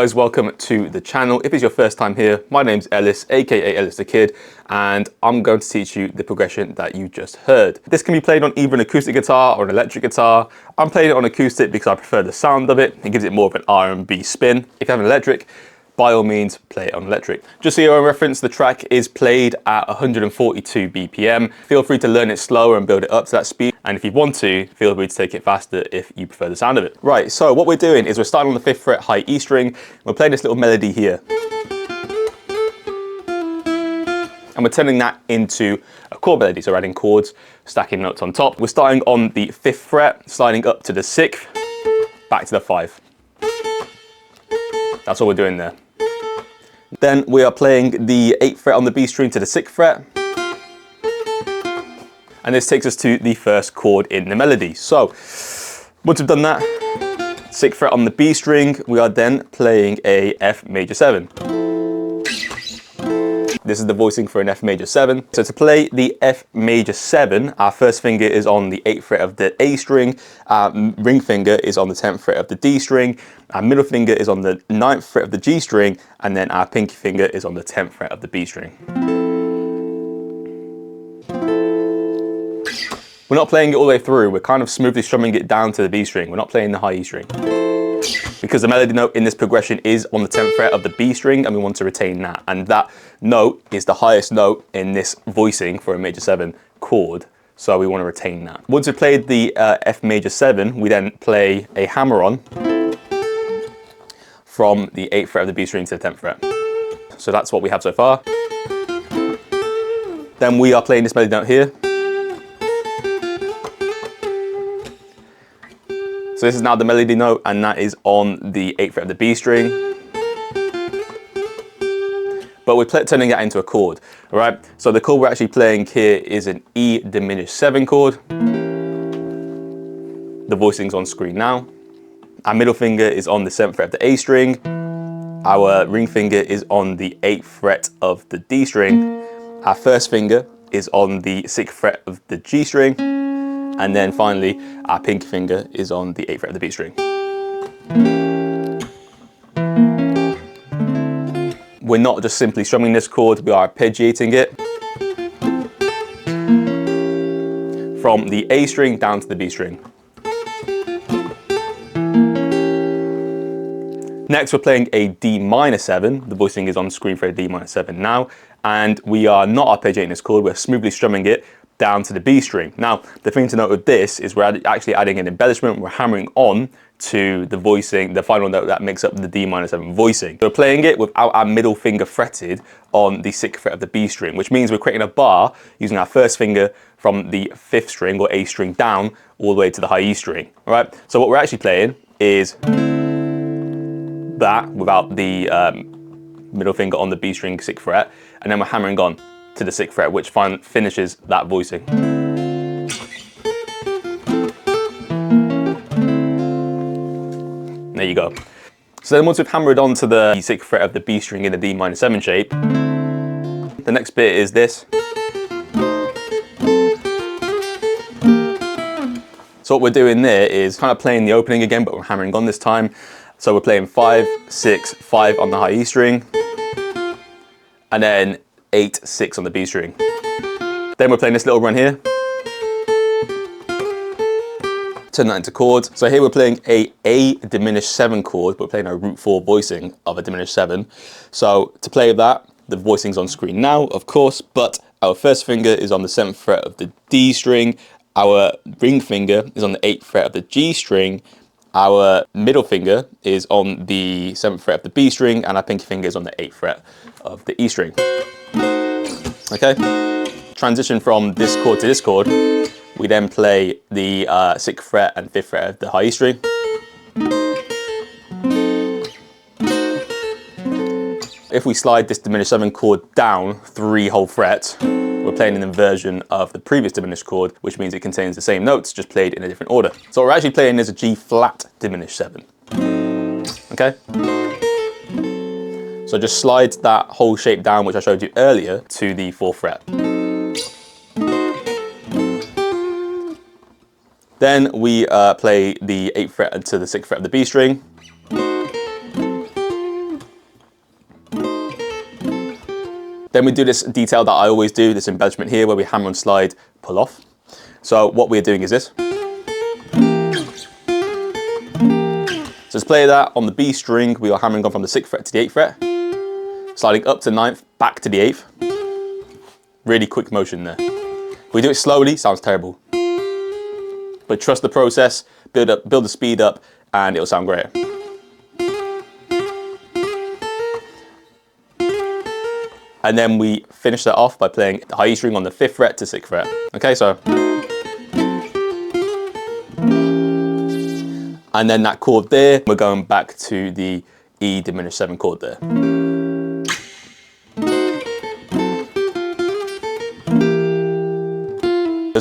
guys, welcome to the channel. If it's your first time here, my name's Ellis, aka Ellis the Kid, and I'm going to teach you the progression that you just heard. This can be played on either an acoustic guitar or an electric guitar. I'm playing it on acoustic because I prefer the sound of it. It gives it more of an R&B spin. If you have an electric, by all means, play it on electric. Just for your own reference, the track is played at 142 BPM. Feel free to learn it slower and build it up to that speed. And if you want to, feel free to take it faster if you prefer the sound of it. Right, so what we're doing is we're starting on the 5th fret high E string. We're playing this little melody here. And we're turning that into a chord melody. So we're adding chords, stacking notes on top. We're starting on the 5th fret, sliding up to the 6th, back to the 5. That's all we're doing there. Then we are playing the 8th fret on the B string to the 6th fret. And this takes us to the first chord in the melody. So once we've done that, 6th fret on the B string, we are then playing a F major 7. This is the voicing for an F major 7. So to play the F major 7, our first finger is on the 8th fret of the A string, our ring finger is on the 10th fret of the D string, our middle finger is on the 9th fret of the G string, and then our pinky finger is on the 10th fret of the B string. We're not playing it all the way through, we're kind of smoothly strumming it down to the B string. We're not playing the high E string. Because the melody note in this progression is on the 10th fret of the B string, and we want to retain that. And that note is the highest note in this voicing for a major 7 chord. So we want to retain that. Once we've played the F major 7, we then play a hammer-on from the 8th fret of the B string to the 10th fret. So that's what we have so far. Then we are playing this melody note here. So this is now the melody note, and that is on the 8th fret of the B string. But we're turning that into a chord, all right? So the chord we're actually playing here is an E diminished 7 chord. The voicing's on screen now. Our middle finger is on the 7th fret of the A string. Our ring finger is on the 8th fret of the D string. Our first finger is on the 6th fret of the G string. And then finally, our pinky finger is on the 8th fret of the B string. We're not just simply strumming this chord, we are arpeggiating it from the A string down to the B string. Next, we're playing a D minor 7. The voicing is on screen for a D minor 7 now. And we are not arpeggiating this chord, we're smoothly strumming it down to the B string. Now, the thing to note with this is we're actually adding an embellishment. We're hammering on to the voicing, the final note that makes up the D minor 7 voicing. So we're playing it without our middle finger fretted on the 6th fret of the B string, which means we're creating a bar using our first finger from the 5th string or A string down all the way to the high E string. All right. So what we're actually playing is that without the middle finger on the B string 6th fret, and then we're hammering on to the 6th fret, which finishes that voicing. There you go. So then once we've hammered onto the 6th fret of the B string in the D minor 7 shape, the next bit is this. So what we're doing there is kind of playing the opening again, but we're hammering on this time. So we're playing 5, 6, 5 on the high E string, and then 8, 6 on the B string. Then we're playing this little run here. Turn that into chords. So here we're playing a diminished 7 chord, but we're playing a root 4 voicing of a diminished 7. So to play that, the voicing's on screen now, of course, but our first finger is on the 7th fret of the D string. Our ring finger is on the 8th fret of the G string. Our middle finger is on the 7th fret of the B string, and our pinky finger is on the 8th fret of the E string. Okay, transition from this chord to this chord, we then play the 6th fret and 5th fret of the high E string. If we slide this diminished 7 chord down 3 whole frets, we're playing an inversion of the previous diminished chord, which means it contains the same notes, just played in a different order. So what we're actually playing is a G flat diminished 7. Okay? So just slide that whole shape down, which I showed you earlier, to the 4th fret. Then we play the 8th fret to the 6th fret of the B string. Then we do this detail that I always do, this embellishment here, where we hammer and slide, pull off. So what we're doing is this. So let's play that on the B string. We are hammering on from the 6th fret to the 8th fret, sliding up to the 9th, back to the 8th. Really quick motion there. If we do it slowly, sounds terrible. But trust the process, build the speed up, and it'll sound great. And then we finish that off by playing the high E string on the 5th fret to 6th fret. Okay, so. And then that chord there, we're going back to the E diminished 7 chord there.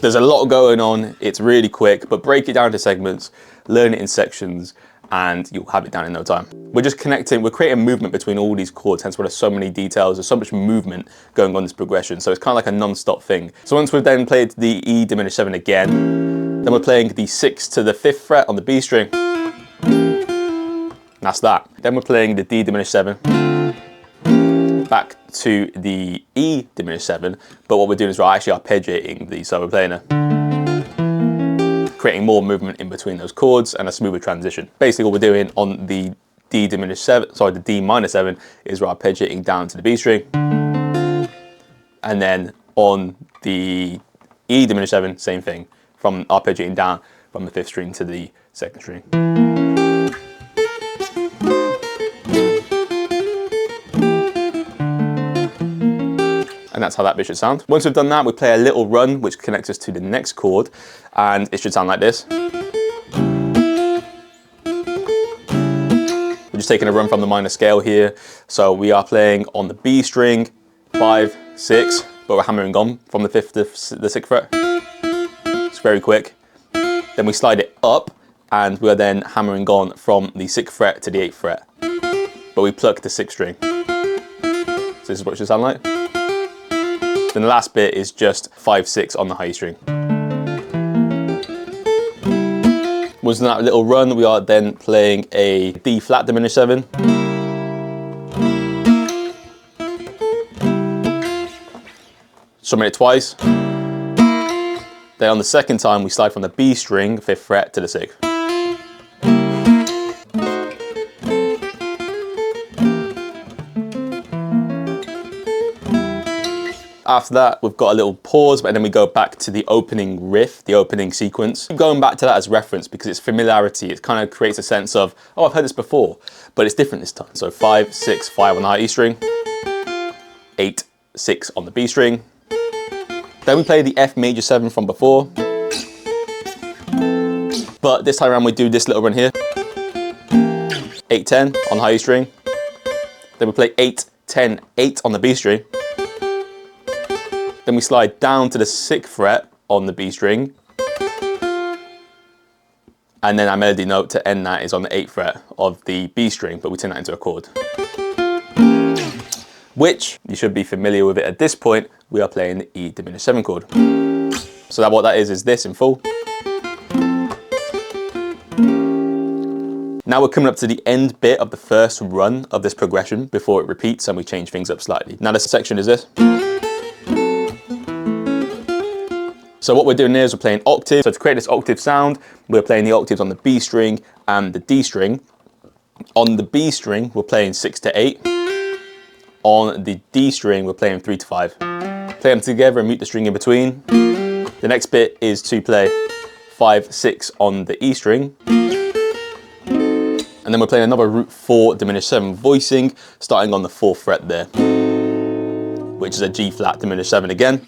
There's a lot going on, it's really quick, but break it down to segments, learn it in sections, and you'll have it down in no time. We're just connecting, we're creating movement between all these chords, hence why there's so many details, there's so much movement going on in this progression, so it's kind of like a non-stop thing. So once we've then played the E diminished 7 again, then we're playing the 6th to the 5th fret on the B string. That's that. Then we're playing the D diminished 7, back to the E diminished 7, but what we're doing is we're actually arpeggiating these, so we're playing creating more movement in between those chords and a smoother transition. Basically what we're doing on the D diminished 7, sorry, the D minor 7, is we're arpeggiating down to the B string, and then on the E diminished 7, same thing, from arpeggiating down from the 5th string to the 2nd string. And that's how that bit should sound. Once we've done that, we play a little run, which connects us to the next chord, and it should sound like this. We're just taking a run from the minor scale here. So we are playing on the B string, 5, 6, but we're hammering on from the 5th to the 6th fret. It's very quick. Then we slide it up, and we're then hammering on from the 6th fret to the 8th fret. But we pluck the 6th string. So this is what it should sound like. Then the last bit is just 5, 6 on the high string. Once that little run, we are then playing a D flat diminished 7. Strumming it twice. Then on the second time, we slide from the B string, 5th fret, to the 6th. After that, we've got a little pause, but then we go back to the opening riff, the opening sequence. I'm going back to that as reference because it's familiarity. It kind of creates a sense of, oh, I've heard this before, but it's different this time. So 5, 6, 5 on the high E string, 8, 6 on the B string. Then we play the F major 7 from before. But this time around we do this little run here. 8, 10 on the high E string. Then we play 8, 10, 8 on the B string. Then we slide down to the 6th fret on the B string. And then our melody note to end that is on the 8th fret of the B string, but we turn that into a chord. Which, you should be familiar with it at this point, we are playing the E diminished 7 chord. So that what that is this in full. Now we're coming up to the end bit of the first run of this progression before it repeats and we change things up slightly. Now this section is this. So what we're doing here is we're playing octaves. So to create this octave sound, we're playing the octaves on the B string and the D string. On the B string, we're playing 6 to 8. On the D string, we're playing 3 to 5. Play them together and mute the string in between. The next bit is to play 5, 6 on the E string. And then we're playing another root 4 diminished 7 voicing, starting on the 4th fret there, which is a G flat diminished 7 again.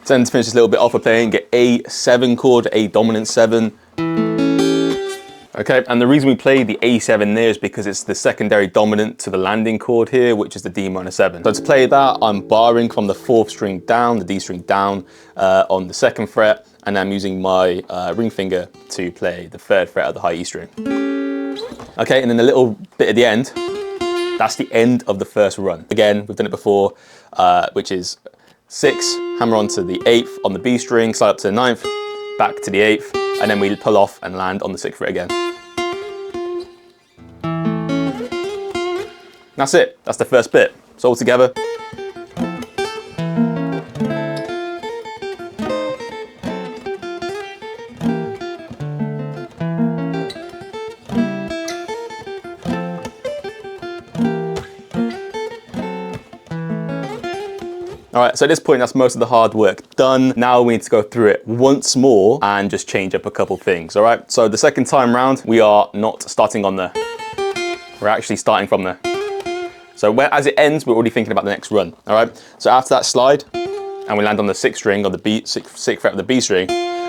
Then to finish this little bit off, we're playing an A7 chord, A dominant 7. Okay, and the reason we play the A7 there is because it's the secondary dominant to the landing chord here, which is the D minor 7. So to play that, I'm barring from the 4th string down, the D string down on the 2nd fret, and I'm using my ring finger to play the 3rd fret of the high E string. Okay, and then the little bit at the end, that's the end of the first run. Again, we've done it before, which is 6, hammer on to the 8th on the B string, slide up to the 9th, back to the 8th, and then we pull off and land on the 6th fret again. That's it, that's the first bit. So all together. All right, so at this point, that's most of the hard work done. Now we need to go through it once more and just change up a couple things, all right? So the second time round, we are not starting on the, we're actually starting from the, so as it ends, we're already thinking about the next run, all right? So after that slide, and we land on the 6th string, on the B, sixth fret of the B string,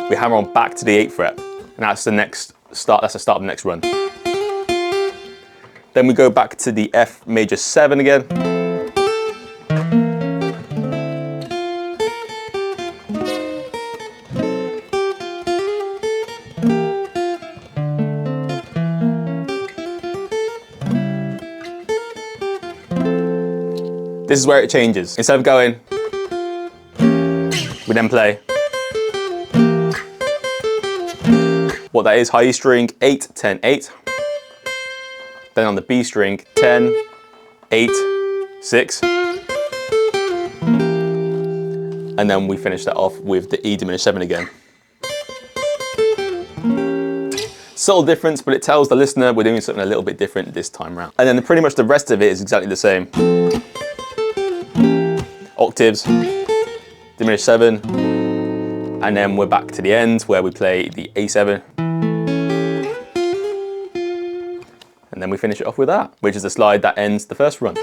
we hammer on back to the 8th fret, and that's the next start, that's the start of the next run. Then we go back to the F major 7 again. This is where it changes. Instead of going, we then play. What that is, high E string, 8, 10, 8. Then on the B string, 10, 8, 6. And then we finish that off with the E diminished 7 again. Subtle difference, but it tells the listener we're doing something a little bit different this time around. And then pretty much the rest of it is exactly the same. Octaves, diminished 7, and then we're back to the end where we play the A7. And then we finish it off with that, which is the slide that ends the first run.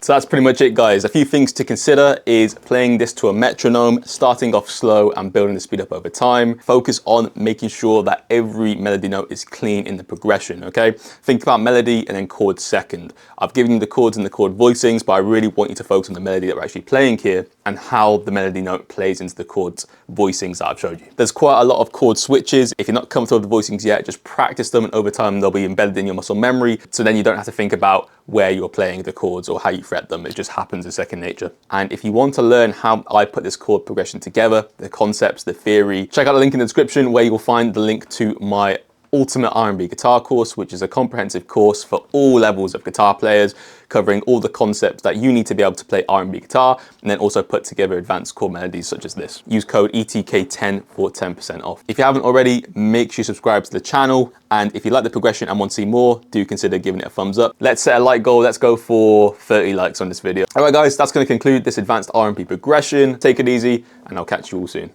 So that's pretty much it, guys. A few things to consider is playing this to a metronome, starting off slow and building the speed up over time. Focus on making sure that every melody note is clean in the progression, okay? Think about melody and then chords second. I've given you the chords and the chord voicings, but I really want you to focus on the melody that we're actually playing here and how the melody note plays into the chords voicings that I've showed you. There's quite a lot of chord switches. If you're not comfortable with the voicings yet, just practice them, and over time they'll be embedded in your muscle memory, so then you don't have to think about where you're playing the chords or how you fret them. It just happens in second nature. And if you want to learn how I put this chord progression together, the concepts, the theory, check out the link in the description where you will find the link to my Ultimate R&B Guitar course, which is a comprehensive course for all levels of guitar players, covering all the concepts that you need to be able to play R&B guitar, and then also put together advanced chord melodies such as this. Use code ETK10 for 10% off. If you haven't already, make sure you subscribe to the channel, and if you like the progression and want to see more, do consider giving it a thumbs up. Let's set a like goal. Let's go for 30 likes on this video. All right, guys, that's going to conclude this advanced R&B progression. Take it easy, and I'll catch you all soon.